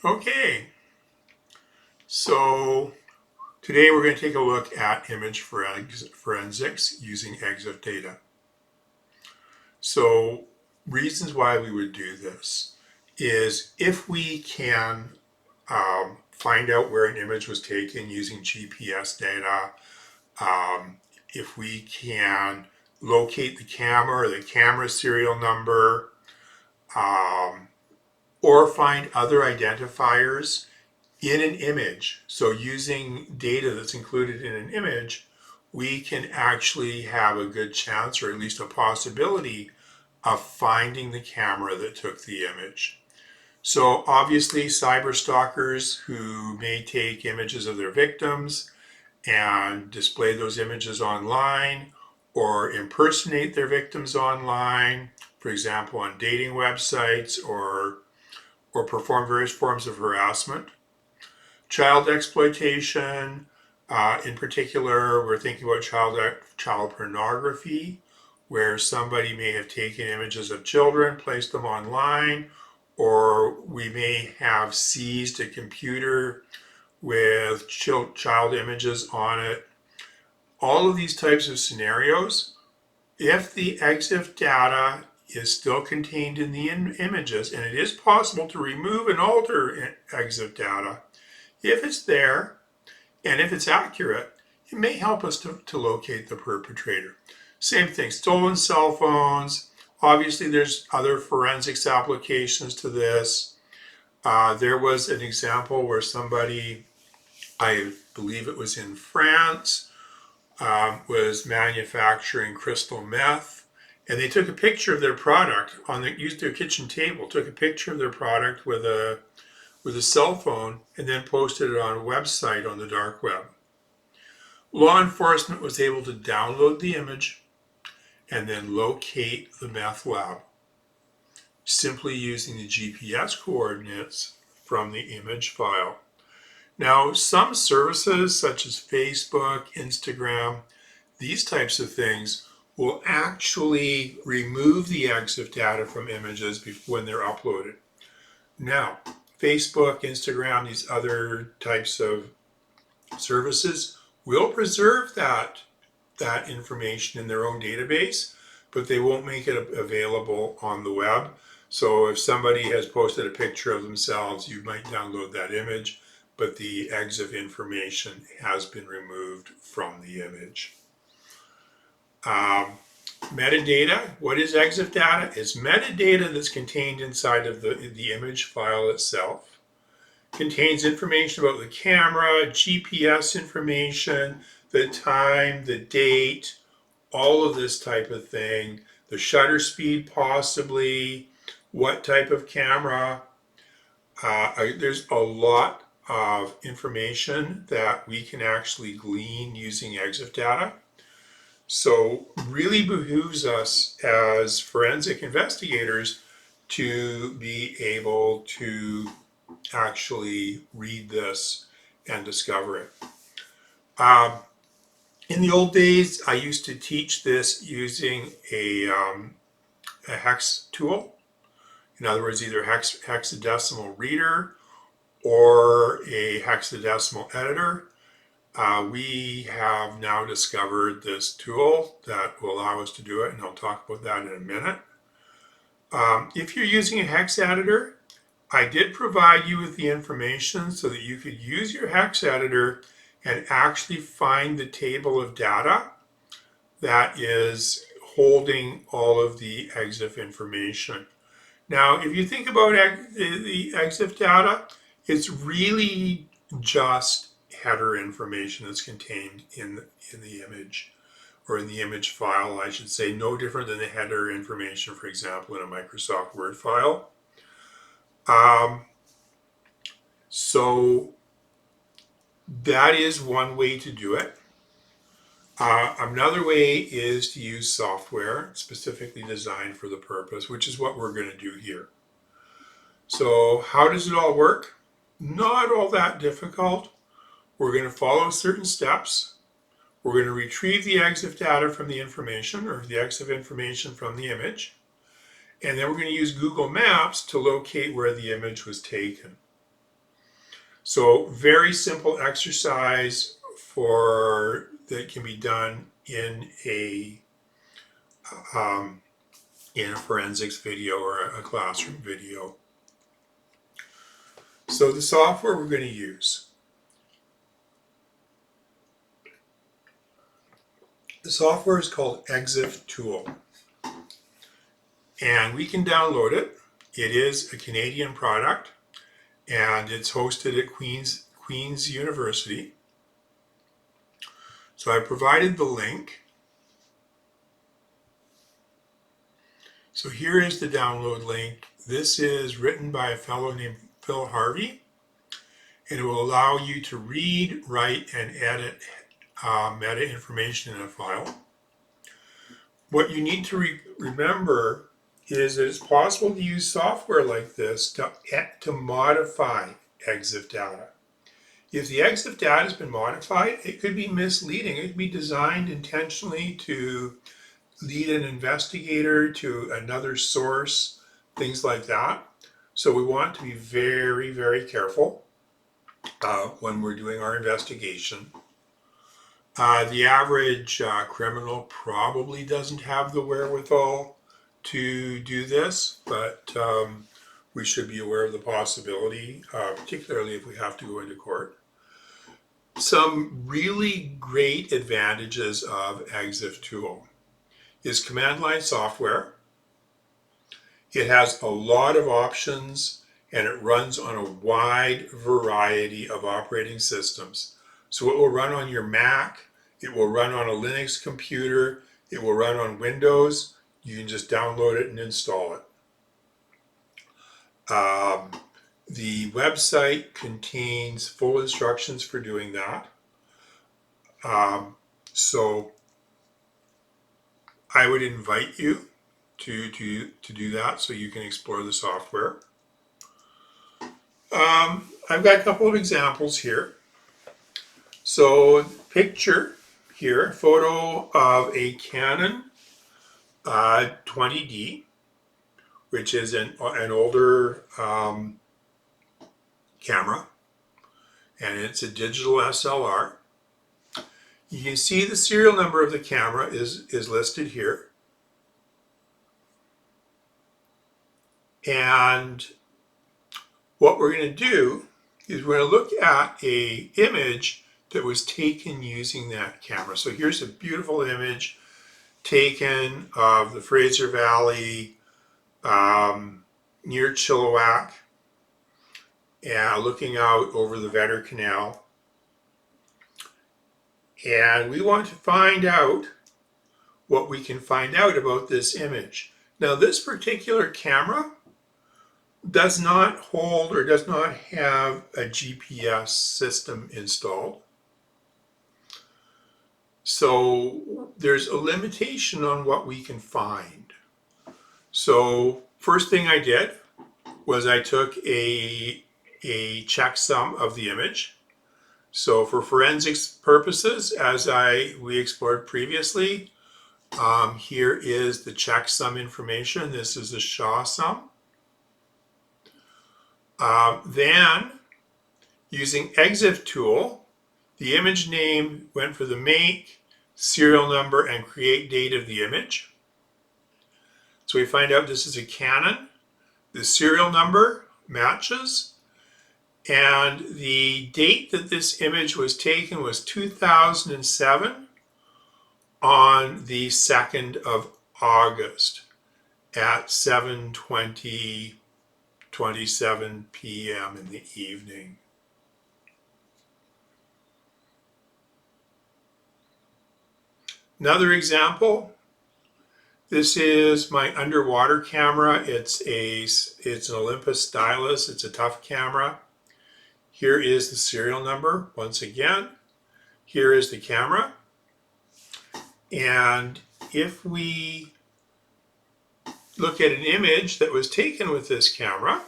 Okay, so today we're going to take a look at image forensics using EXIF data. So reasons why we would do this is if we can find out where an image was taken using GPS data, if we can locate the camera or the camera serial number, or find other identifiers in an image. So using data that's included in an image, we can actually have a good chance, or at least a possibility, of finding the camera that took the image. So obviously cyber stalkers who may take images of their victims and display those images online or impersonate their victims online, for example on dating websites, or perform various forms of harassment. Child exploitation, in particular, we're thinking about child pornography, where somebody may have taken images of children, placed them online, or we may have seized a computer with child images on it. All of these types of scenarios, if the EXIF data is still contained in the images, and it is possible to remove and alter EXIF data, if it's there and if it's accurate, it may help us to locate the perpetrator. Same thing, stolen cell phones. Obviously, there's other forensics applications to this. There was an example where somebody, I believe it was in France, was manufacturing crystal meth, and they took a picture of their product used their kitchen table, took a picture of their product with a cell phone, and then posted it on a website on the dark web. Law enforcement was able to download the image and then locate the meth lab simply using the GPS coordinates from the image file. Now, some services such as Facebook, Instagram, these types of things will actually remove the EXIF data from images when they're uploaded. Now, Facebook, Instagram, these other types of services will preserve that information in their own database, but they won't make it available on the web. So if somebody has posted a picture of themselves, you might download that image, but the EXIF information has been removed from the image. Metadata. What is EXIF data? It's metadata that's contained inside of the image file itself. Contains information about the camera, GPS information, the time, the date, all of this type of thing, the shutter speed possibly, what type of camera. There's a lot of information that we can actually glean using EXIF data. So really behooves us as forensic investigators to be able to actually read this and discover it. In the old days, I used to teach this using a hex tool. In other words, either hexadecimal reader or a hexadecimal editor. We have now discovered this tool that will allow us to do it, and I'll talk about that in a minute. If you're using a hex editor, I did provide you with the information so that you could use your hex editor and actually find the table of data that is holding all of the EXIF information. Now, if you think about the EXIF data, it's really just header information that's contained in the image, or in the image file, I should say, no different than the header information, for example, in a Microsoft Word file. So that is one way to do it. Another way is to use software specifically designed for the purpose, which is what we're going to do here. So how does it all work? Not all that difficult. We're going to follow certain steps. We're going to retrieve the EXIF data from the information, or the EXIF information from the image. And then we're going to use Google Maps to locate where the image was taken. So very simple exercise that can be done in a forensics video or a classroom video. So the software we're going to use. The software is called ExifTool, and we can download it. It is a Canadian product, and it's hosted at Queen's University. So I provided the link. So here is the download link. This is written by a fellow named Phil Harvey, and it will allow you to read, write, and edit meta information in a file. What you need to remember is that it's possible to use software like this to modify EXIF data. If the EXIF data has been modified, it could be misleading. It could be designed intentionally to lead an investigator to another source, things like that. So we want to be very, very careful when we're doing our investigation. The average criminal probably doesn't have the wherewithal to do this, but we should be aware of the possibility, particularly if we have to go into court. Some really great advantages of ExifTool is command line software. It has a lot of options and it runs on a wide variety of operating systems. So it will run on your Mac, it will run on a Linux computer, it will run on Windows. You can just download it and install it. The website contains full instructions for doing that. So I would invite you to do that so you can explore the software. I've got a couple of examples here. So picture here, photo of a Canon 20D, which is an older camera, and it's a digital SLR. You can see the serial number of the camera is listed here. And what we're going to do is we're going to look at an image that was taken using that camera. So here's a beautiful image taken of the Fraser Valley near Chilliwack, looking out over the Vetter Canal. And we want to find out what we can find out about this image. Now, this particular camera does not hold or does not have a GPS system installed. So there's a limitation on what we can find. So first thing I did was I took a checksum of the image. So for forensics purposes, as we explored previously, here is the checksum information. This is the Shaw sum. Then, using ExifTool, the image name went for the make, serial number, and create date of the image. So we find out this is a Canon. The serial number matches. And the date that this image was taken was 2007 on the 2nd of August at 7:27 p.m. in the evening. Another example, this is my underwater camera. It's an Olympus stylus. It's a tough camera. Here is the serial number once again. Here is the camera. And if we look at an image that was taken with this camera,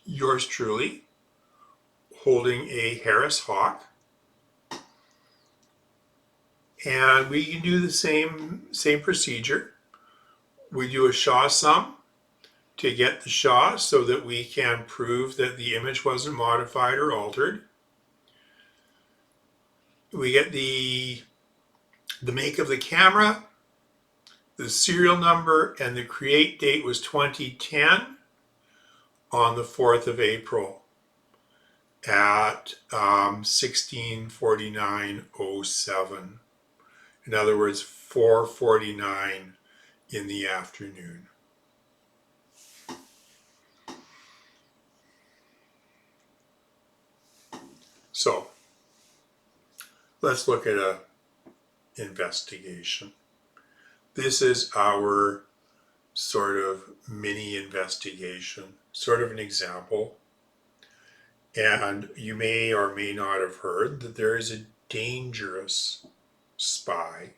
yours truly holding a Harris Hawk, and we can do the same procedure. We do a Shaw sum to get the SHA so that we can prove that the image wasn't modified or altered. We get the make of the camera, the serial number, and the create date was 2010 on the 4th of April at 16:49:07. In other words, 4:49 in the afternoon. So let's look at an investigation. This is our sort of mini investigation, sort of an example. And you may or may not have heard that there is a dangerous spy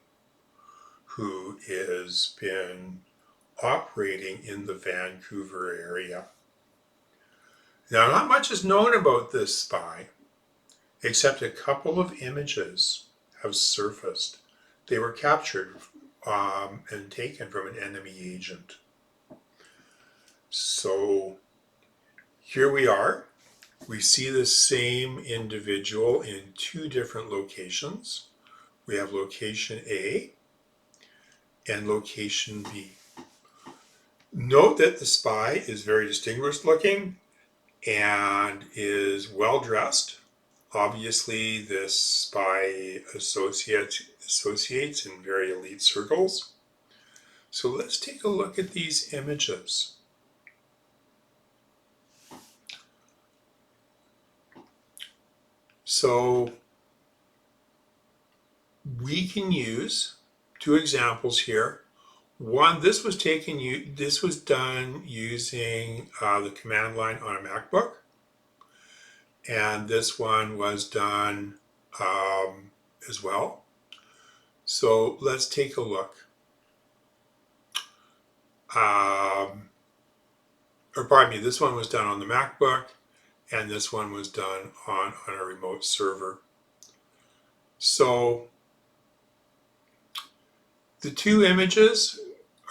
who has been operating in the Vancouver area. Now, not much is known about this spy, except a couple of images have surfaced. They were captured and taken from an enemy agent. So here we are. We see the same individual in two different locations. We have location A and location B. Note that the spy is very distinguished looking and is well dressed. Obviously, this spy associates in very elite circles. So let's take a look at these images. So we can use two examples here. One, this was done using the command line on a MacBook, and this one was done as well. So let's take a look. Or pardon me, this one was done on the MacBook, and this one was done on a remote server. So the two images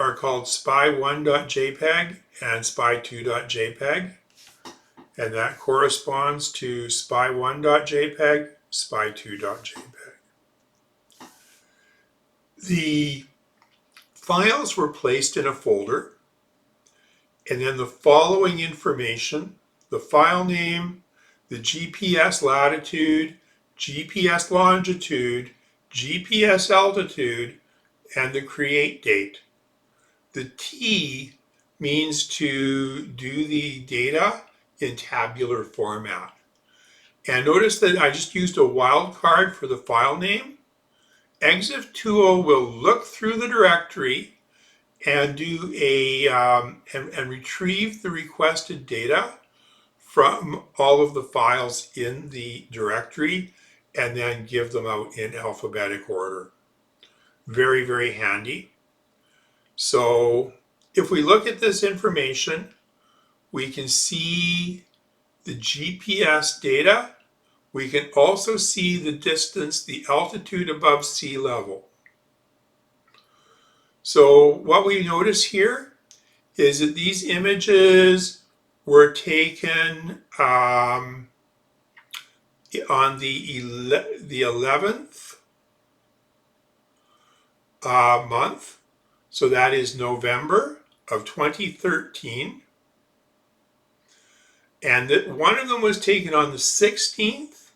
are called spy1.jpg and spy2.jpg, and that corresponds to spy1.jpg, spy2.jpg. The files were placed in a folder, and then the following information, the file name, the GPS latitude, GPS longitude, GPS altitude, and the create date. The T means to do the data in tabular format. And notice that I just used a wildcard for the file name. ExifTool will look through the directory and do and retrieve the requested data from all of the files in the directory and then give them out in alphabetic order. Very, very handy. So if we look at this information, we can see the GPS data. We can also see the distance, the altitude above sea level. So what we notice here is that these images were taken on the 11th month. So that is November of 2013. And that one of them was taken on the 16th.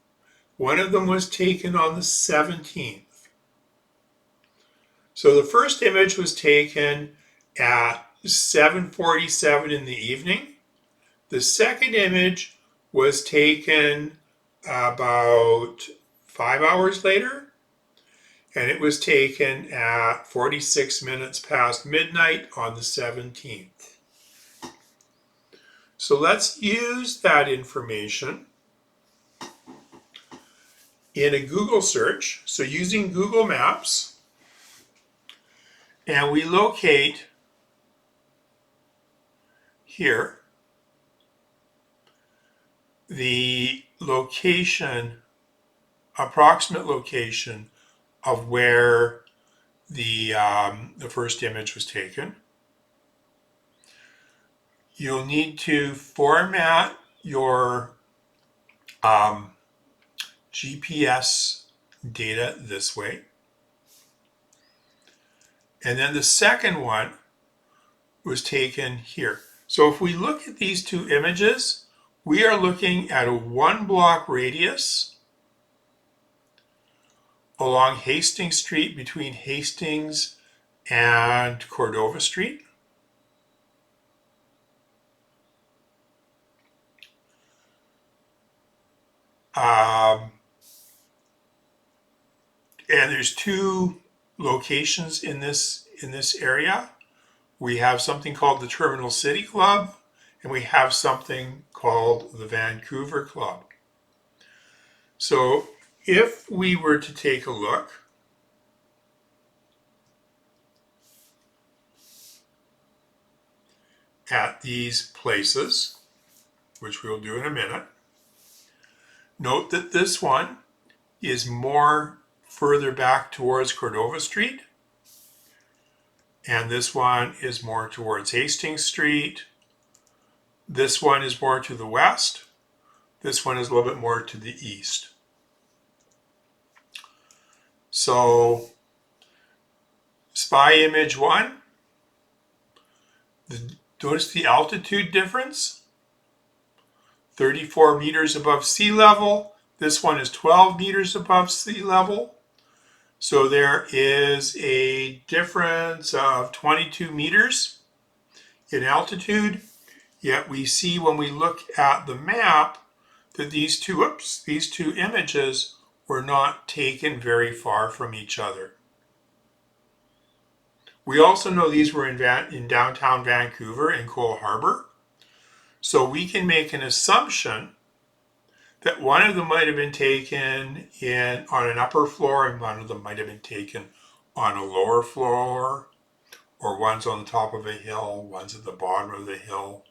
One of them was taken on the 17th. So the first image was taken at 7:47 in the evening. The second image was taken about 5 hours later, and it was taken at 46 minutes past midnight on the 17th. So let's use that information in a Google search. So using Google Maps, and we locate here the location, approximate location of where the first image was taken. you'll need to format your GPS data this way. And then the second one was taken here. So if we look at these two images, we are looking at a 1-block radius along Hastings Street between Hastings and Cordova Street. And there's two locations in this area. We have something called the Terminal City Club, and we have something called the Vancouver Club. So if we were to take a look at these places, which we'll do in a minute, note that this one is more further back towards Cordova Street, and this one is more towards Hastings Street. This one is more to the west. This one is a little bit more to the east. So, spy image 1, notice the altitude difference, 34 meters above sea level. This one is 12 meters above sea level. So there is a difference of 22 meters in altitude. Yet we see when we look at the map that these two images were not taken very far from each other. We also know these were in downtown Vancouver in Cole Harbour. So we can make an assumption that one of them might have been taken on an upper floor and one of them might have been taken on a lower floor, or one's on the top of a hill, one's at the bottom of the hill.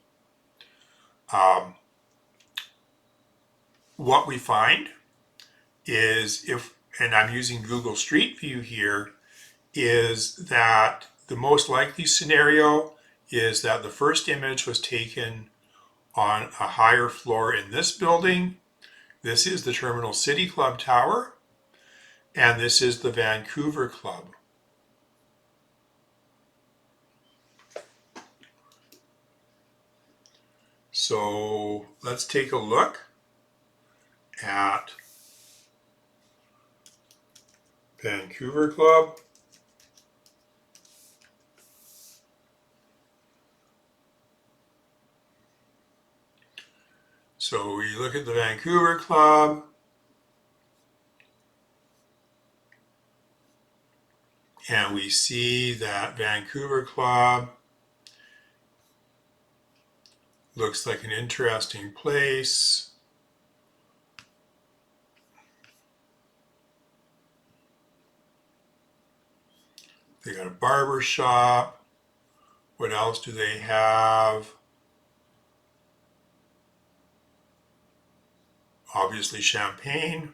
What we find is, and I'm using Google Street View here, is that the most likely scenario is that the first image was taken on a higher floor in this building. This is the Terminal City Club Tower, and this is the Vancouver Club. So let's take a look at Vancouver Club. So we look at the Vancouver Club, and we see that Vancouver Club looks like an interesting place. They got a barber shop. What else do they have? Obviously champagne.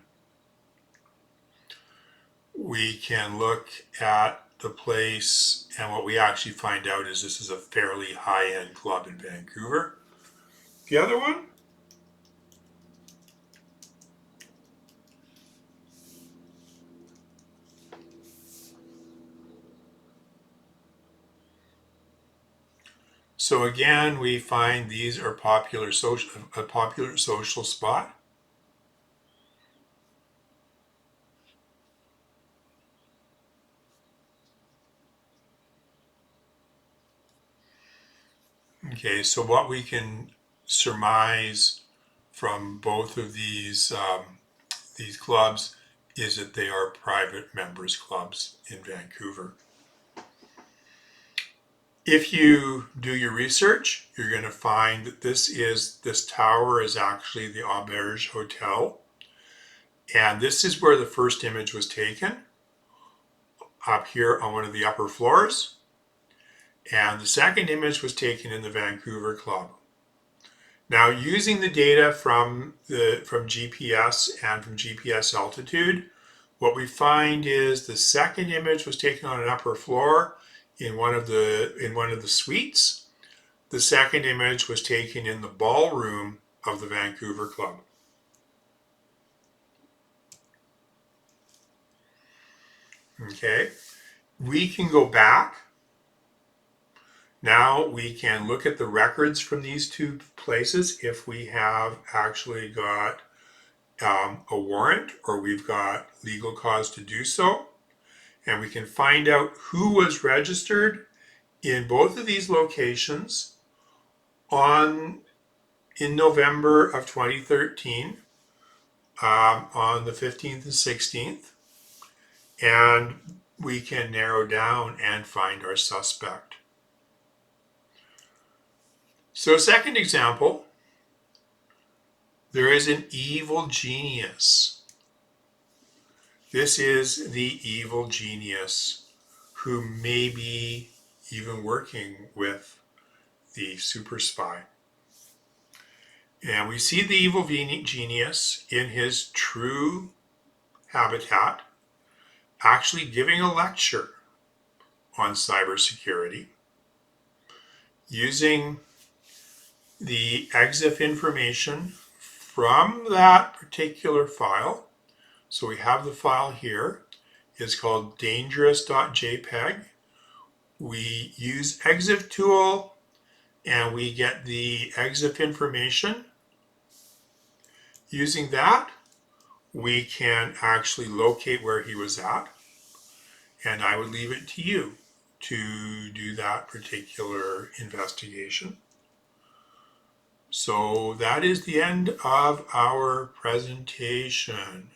We can look at the place, and what we actually find out is this is a fairly high-end club in Vancouver. The other one? So again, we find these are a popular social spot. Okay, so what we can surmise from both of these clubs is that they are private members clubs in Vancouver. If you do your research, you're going to find that this tower is actually the Auberge Hotel, and this is where the first image was taken, up here on one of the upper floors. And the second image was taken in the Vancouver Club. Now, using the data from GPS and from GPS altitude, what we find is the second image was taken on an upper floor in one of the suites. The second image was taken in the ballroom of the Vancouver Club. Okay, we can go back. Now we can look at the records from these two places if we have actually got a warrant or we've got legal cause to do so. And we can find out who was registered in both of these locations in November of 2013 on the 15th and 16th. And we can narrow down and find our suspect. So, second example, there is an evil genius. This is the evil genius who may be even working with the super spy. And we see the evil genius in his true habitat actually giving a lecture on cybersecurity using the EXIF information from that particular file. So we have the file here. It's called dangerous.jpg. We use ExifTool and we get the EXIF information. Using that, we can actually locate where he was at. And I would leave it to you to do that particular investigation. So that is the end of our presentation.